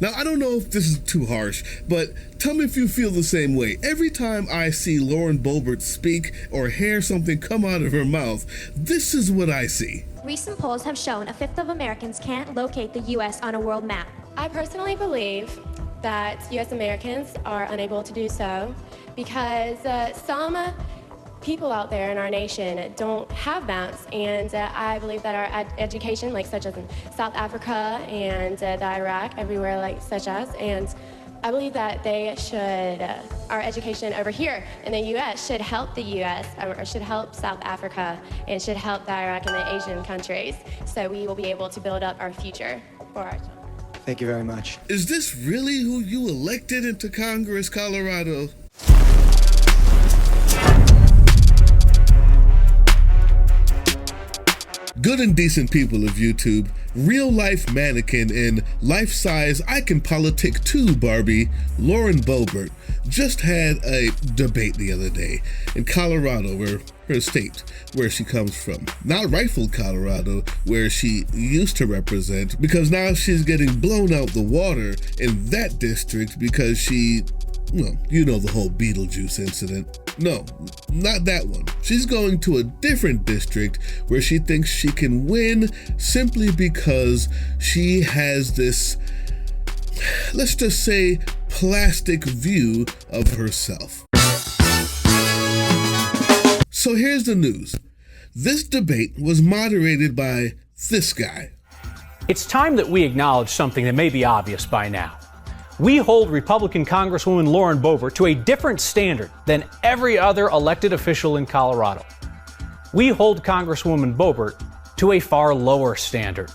Now, I don't know if this is too harsh, but tell me if you feel the same way. Every time I see Lauren Boebert speak or hear something come out of her mouth, this is what I see. Recent polls have shown a fifth of Americans can't locate the U.S. on a world map. I personally believe that U.S. Americans are unable to do so because some people out there in our nation don't have maps, and I believe that our education, like such as in South Africa and the Iraq, everywhere like such as, and I believe that they should, our education over here in the U.S. should help the U.S. or should help South Africa and should help the Iraq and the Asian countries, so we will be able to build up our future for our children. Thank you very much. Is this really who you elected into Congress, Colorado? Good and decent people of YouTube, real-life mannequin and life-size I Can Politic too Barbie, Lauren Boebert, just had a debate the other day in Colorado, where her state, where she comes from. Not rightful Colorado, where she used to represent, because now she's getting blown out the water in that district because she, well, you know the whole Beetlejuice incident. No, not that one. She's going to a different district where she thinks she can win simply because she has this, let's just say, plastic view of herself. So here's the news. This debate was moderated by this guy. It's time that we acknowledge something that may be obvious by now. We hold Republican Congresswoman Lauren Boebert to a different standard than every other elected official in Colorado. We hold Congresswoman Boebert to a far lower standard.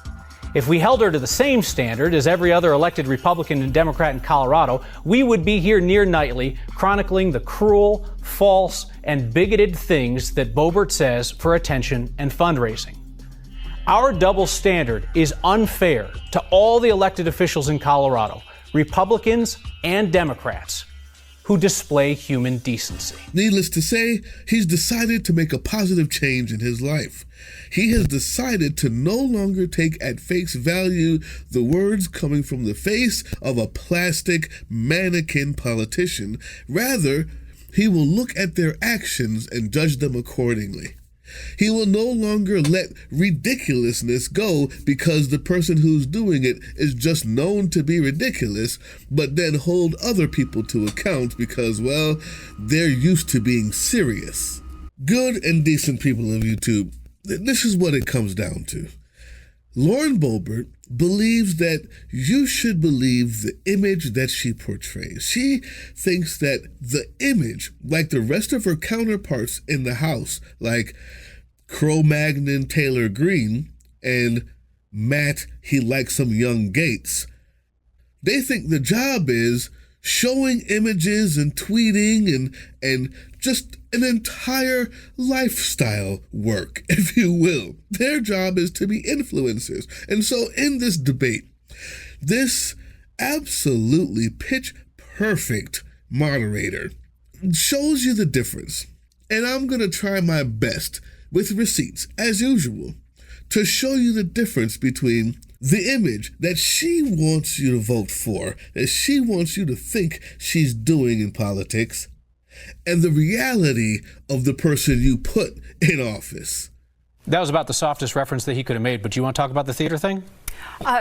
If we held her to the same standard as every other elected Republican and Democrat in Colorado, we would be here near nightly chronicling the cruel, false, and bigoted things that Boebert says for attention and fundraising. Our double standard is unfair to all the elected officials in Colorado, Republicans and Democrats, who display human decency. Needless to say, he's decided to make a positive change in his life. He has decided to no longer take at face value the words coming from the face of a plastic mannequin politician. Rather, he will look at their actions and judge them accordingly. He will no longer let ridiculousness go because the person who's doing it is just known to be ridiculous, but then hold other people to account because, well, they're used to being serious. Good and decent people of YouTube, this is what it comes down to. Lauren Boebert believes that you should believe the image that she portrays. She thinks that the image, like the rest of her counterparts in the House, like Cro-Magnon Taylor Greene and Matt, he likes some young Gates, they think the job is showing images and tweeting and just an entire lifestyle work, if you will. Their job is to be influencers. And so in this debate, this absolutely pitch perfect moderator shows you the difference. And I'm going to try my best with receipts, as usual, to show you the difference between the image that she wants you to vote for, that she wants you to think she's doing in politics, and the reality of the person you put in office. That was about the softest reference that he could have made, but do you want to talk about the theater thing?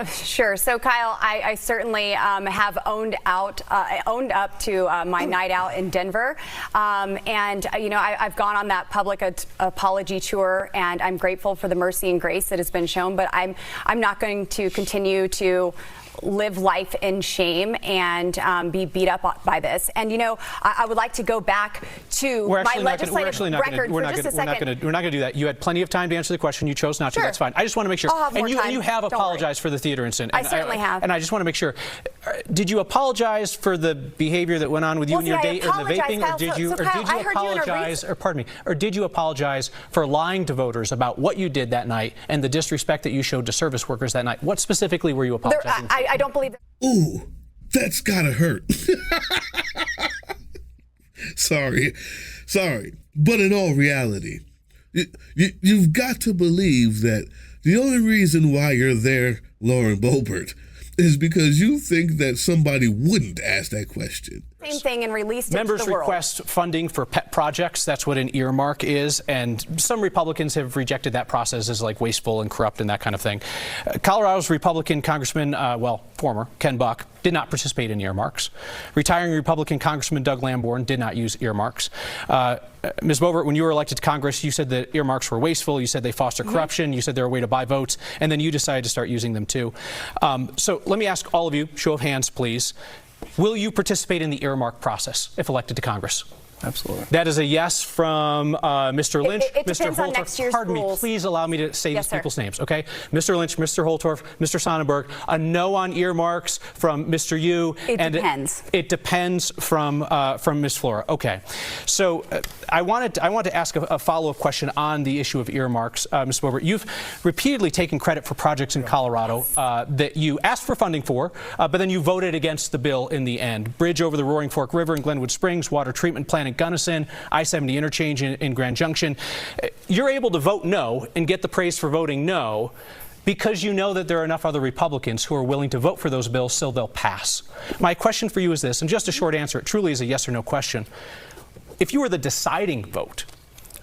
Sure. So, Kyle, I certainly have owned up to my night out in Denver. And, you know, I've gone on that public apology tour, and I'm grateful for the mercy and grace that has been shown. But I'm not going to continue to live life in shame and be beat up by this. And, you know, I would like to go back to my legislative record for just a second. We're not going to do that. You had plenty of time to answer the question. You chose not to. Sure. That's fine. I just want to make sure. I'll have more time. And you have Don't apologized for the theater incident. I certainly have. And I just want to make sure. Did you apologize for the behavior that went on with you and your date, or the vaping, Kyle, or did you apologize? Or did you apologize for lying to voters about what you did that night and the disrespect that you showed to service workers that night? What specifically were you apologizing for? I don't believe that. Ooh, that's gotta hurt. Sorry. But in all reality, you've got to believe that the only reason why you're there, Lauren Boebert, is because you think that somebody wouldn't ask that question. Same thing and released it Members to the world. request funding for pet projects. That's what an earmark is. And some Republicans have rejected that process as like wasteful and corrupt and that kind of thing. Colorado's Republican Congressman, former Ken Buck, did not participate in earmarks. Retiring Republican Congressman Doug Lamborn did not use earmarks. Ms. Boebert, when you were elected to Congress, you said that earmarks were wasteful. You said they foster corruption. You said they're a way to buy votes. And then you decided to start using them too. So let me ask all of you, show of hands, please. Will you participate in the earmark process if elected to Congress? Absolutely. That is a yes from Mr. Lynch. It depends on next year's Pardon rules. me, please allow me to say Yes, these sir. people's names, okay? Mr. Lynch, Mr. Holtorf, Mr. Sonnenberg. A no on earmarks from Mr. Yu. It depends. It depends from Ms. Flora. Okay. So I wanted to ask a follow-up question on the issue of earmarks, Ms. Boebert. You've repeatedly taken credit for projects in Colorado that you asked for funding for, but then you voted against the bill in the end. Bridge over the Roaring Fork River in Glenwood Springs, water treatment plant in Gunnison, I-70 interchange in Grand Junction. You're able to vote no and get the praise for voting no because you know that there are enough other Republicans who are willing to vote for those bills so they'll pass. My question for you is this, and just a short answer, it truly is a yes or no question. If you were the deciding vote,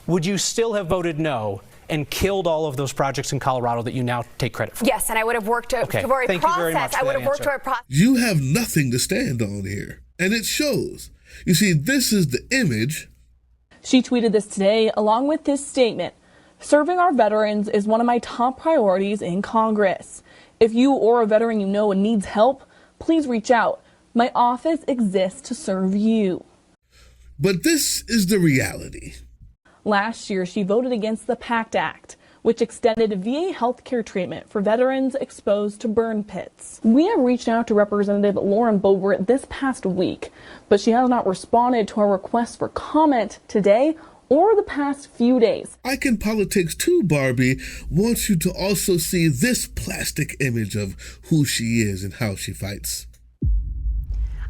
would you still have voted no and killed all of those projects in Colorado that you now take credit for? Yes, and I would have worked for a Thank you very much process. for I would that have worked answer. for a process. You have nothing to stand on here, and it shows. You see, this is the image. She tweeted this today along with this statement. Serving our veterans is one of my top priorities in Congress. If you or a veteran you know needs help, please reach out. My office exists to serve you. But this is the reality. Last year, she voted against the PACT Act, which extended VA healthcare treatment for veterans exposed to burn pits. We have reached out to Representative Lauren Boebert this past week, but she has not responded to our request for comment today or the past few days. I Can Politics too, Barbie, wants you to also see this plastic image of who she is and how she fights.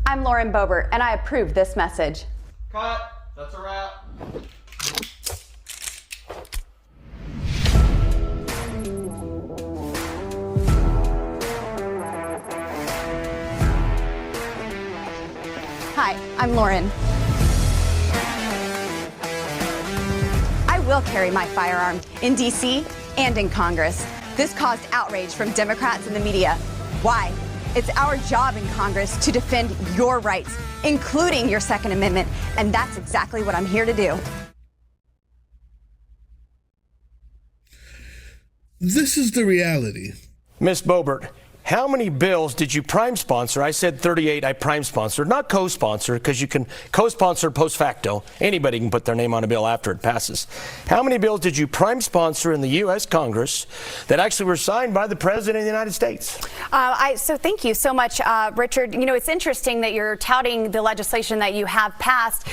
I'm Lauren Boebert, and I approve this message. Cut. That's a wrap. Hi, I'm Lauren. I will carry my firearm in D.C. and in Congress. This caused outrage from Democrats and the media. Why? It's our job in Congress to defend your rights, including your Second Amendment, and that's exactly what I'm here to do. This is the reality. Ms. Boebert, how many bills did you prime sponsor? I said 38 I prime sponsored, not co-sponsor, because you can co-sponsor post facto. Anybody can put their name on a bill after it passes. How many bills did you prime sponsor in the U.S. Congress that actually were signed by the President of the United States? So thank you so much, Richard. You know, it's interesting that you're touting the legislation that you have passed.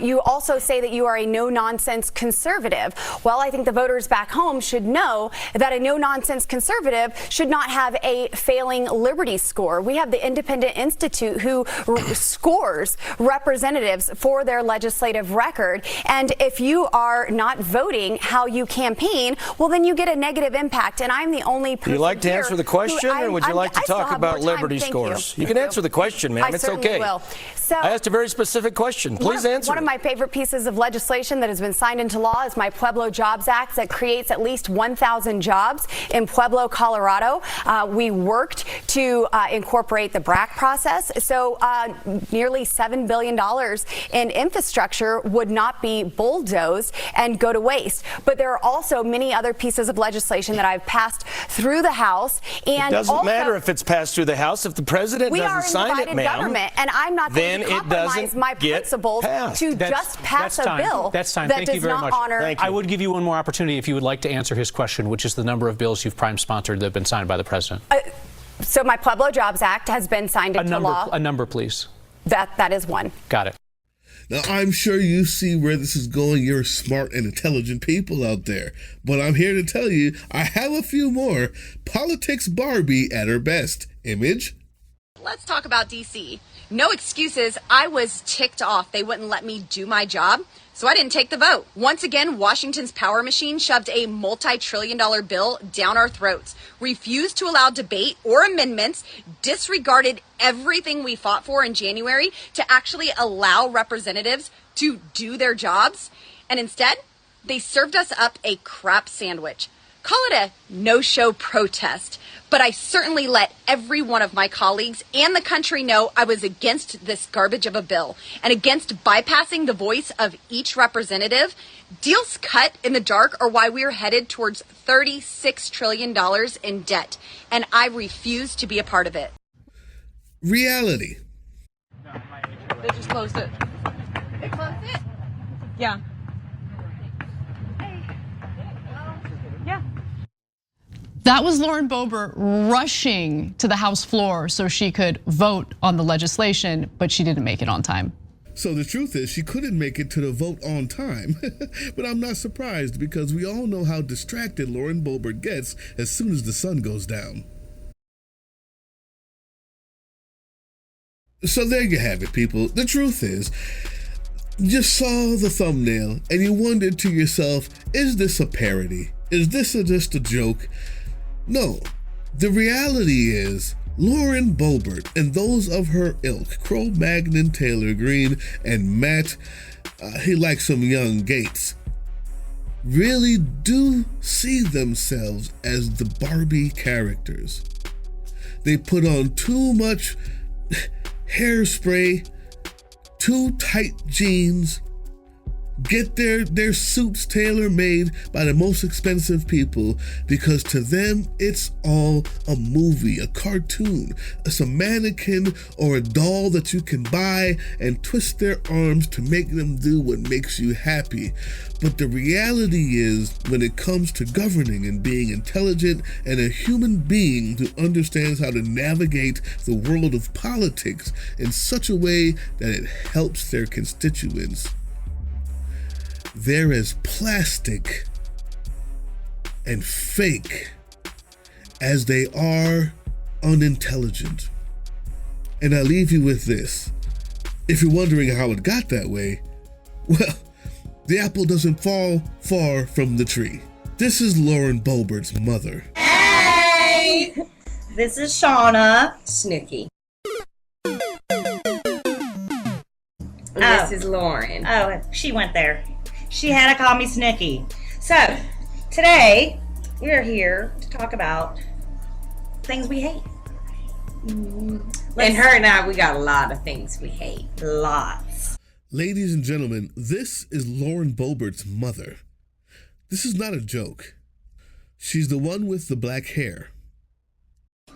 You also say that you are a no-nonsense conservative. Well, I think the voters back home should know that a no-nonsense conservative should not have a failing Liberty score. We have the Independent Institute who scores representatives for their legislative record. And if you are not voting how you campaign, well, then you get a negative impact. And I'm the only person. Would you like to here answer the question, or would you like to I still talk have about more time. Liberty Thank scores? You. You can answer the question, ma'am. I It's certainly okay. will. So, I asked a very specific question. Please answer. One of my favorite pieces of legislation that has been signed into law is my Pueblo Jobs Act that creates at least 1,000 jobs in Pueblo, Colorado. We worked to incorporate the BRAC process, so nearly $7 billion in infrastructure would not be bulldozed and go to waste. But there are also many other pieces of legislation that I've passed through the House. And it doesn't also, matter if it's passed through the House. If the President doesn't sign it, ma'am, government, and I'm not going then to it compromise doesn't my get principles passed. to just pass a bill That's time. that Thank you does very not much. honor. Thank you. I would give you one more opportunity if you would like to answer his question, which is the number of bills you've prime sponsored that have been signed by the president. So my Pueblo Jobs Act has been signed into law. A number, please. That is one. Got it. Now, I'm sure you see where this is going. You're smart and intelligent people out there. But I'm here to tell you, I have a few more. Politics Barbie at her best. Image. Let's talk about DC. No excuses. I was ticked off. They wouldn't let me do my job, so I didn't take the vote. Once again, Washington's power machine shoved a multi-trillion-dollar bill down our throats, refused to allow debate or amendments, disregarded everything we fought for in January to actually allow representatives to do their jobs, and instead, they served us up a crap sandwich. Call it a no-show protest, but I certainly let every one of my colleagues and the country know I was against this garbage of a bill and against bypassing the voice of each representative. Deals cut in the dark are why we're headed towards $36 trillion in debt, and I refuse to be a part of it. Reality. They just closed it. They closed it? Yeah. That was Lauren Boebert rushing to the House floor so she could vote on the legislation, but she didn't make it on time. So the truth is she couldn't make it to the vote on time. But I'm not surprised because we all know how distracted Lauren Boebert gets as soon as the sun goes down. So there you have it, people. The truth is, you saw the thumbnail and you wondered to yourself, is this a parody? Is this just a joke? No, the reality is Lauren Boebert and those of her ilk, Cro-Magnon, Taylor Greene, and Matt, he likes some young Gates, really do see themselves as the Barbie characters. They put on too much hairspray, too tight jeans, get their suits tailor-made by the most expensive people because to them it's all a movie, a cartoon. It's a mannequin or a doll that you can buy and twist their arms to make them do what makes you happy. But the reality is, when it comes to governing and being intelligent and a human being who understands how to navigate the world of politics in such a way that it helps their constituents, they're as plastic and fake as they are unintelligent. And I leave you with this. If you're wondering how it got that way, well, the apple doesn't fall far from the tree. This is Lauren Boebert's mother. Hey! This is Shauna Snooki. This is Lauren. Oh, she went there. She had to call me Snooki. So, today, we're here to talk about things we hate. And her and I, we got a lot of things we hate. Lots. Ladies and gentlemen, this is Lauren Boebert's mother. This is not a joke. She's the one with the black hair.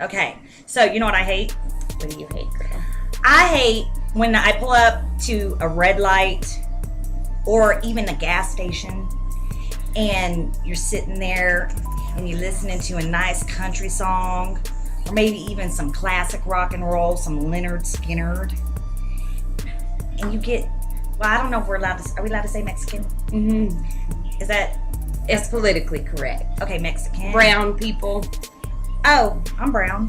Okay, so you know what I hate? What do you hate, girl? I hate when I pull up to a red light or even a gas station and you're sitting there and you're listening to a nice country song or maybe even some classic rock and roll, some Leonard Skinner, and you get, well, I don't know if are we allowed to say Mexican? Mm-hmm. Is that? It's politically correct. Okay, Mexican. Brown people. Oh, I'm brown.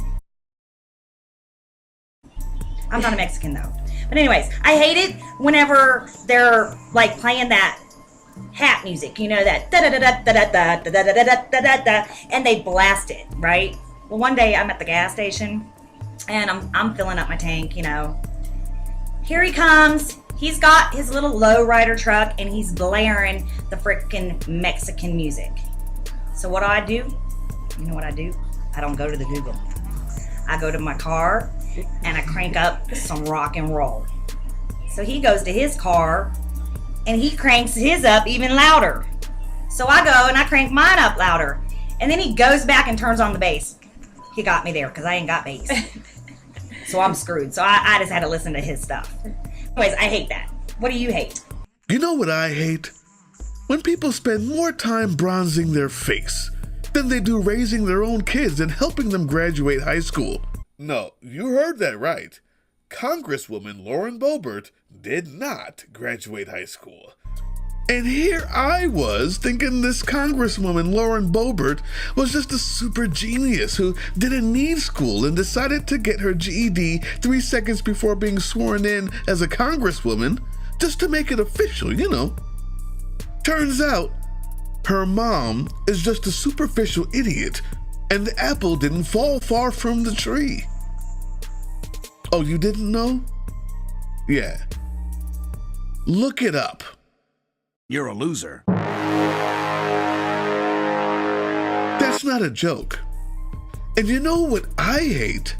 I'm not a Mexican though. But anyways, I hate it whenever they're like playing that hat music, you know, that da da da da da da da da da da da da, and they blast it, right? Well, one day I'm at the gas station and I'm filling up my tank, you know. Here he comes. He's got his little lowrider truck and he's blaring the frickin' Mexican music. So what do? You know what I do? I don't go to the Google. I go to my car and I crank up some rock and roll. So he goes to his car and he cranks his up even louder. So I go and I crank mine up louder. And then he goes back and turns on the bass. He got me there because I ain't got bass. So I'm screwed. So I just had to listen to his stuff. Anyways, I hate that. What do you hate? You know what I hate? When people spend more time bronzing their face than they do raising their own kids and helping them graduate high school. No, you heard that right. Congresswoman Lauren Boebert did not graduate high school. And here I was thinking this Congresswoman Lauren Boebert was just a super genius who didn't need school and decided to get her GED 3 seconds before being sworn in as a Congresswoman just to make it official, you know. Turns out, her mom is just a superficial idiot and the apple didn't fall far from the tree. Oh, you didn't know? Yeah. Look it up. You're a loser. That's not a joke. And you know what I hate?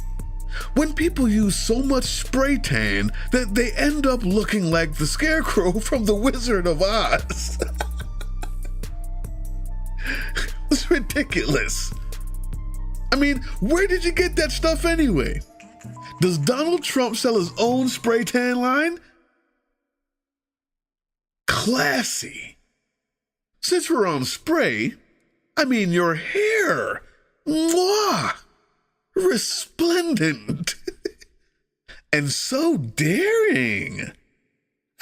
When people use so much spray tan that they end up looking like the Scarecrow from The Wizard of Oz. It's ridiculous. I mean, where did you get that stuff anyway? Does Donald Trump sell his own spray tan line? Classy. Since we're on spray, I mean your hair. Mwah! Resplendent. And so daring.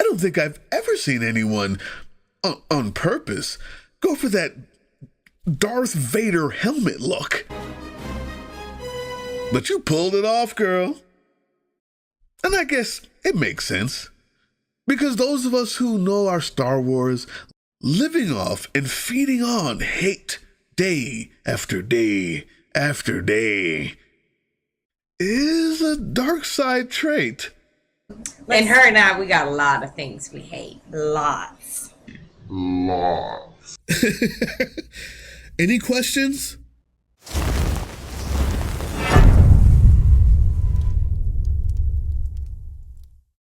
I don't think I've ever seen anyone, on purpose, go for that Darth Vader helmet look. But you pulled it off, girl. And I guess it makes sense. Because those of us who know our Star Wars, living off and feeding on hate day after day after day is a dark side trait. And her and I, we got a lot of things we hate. Lots. Any questions?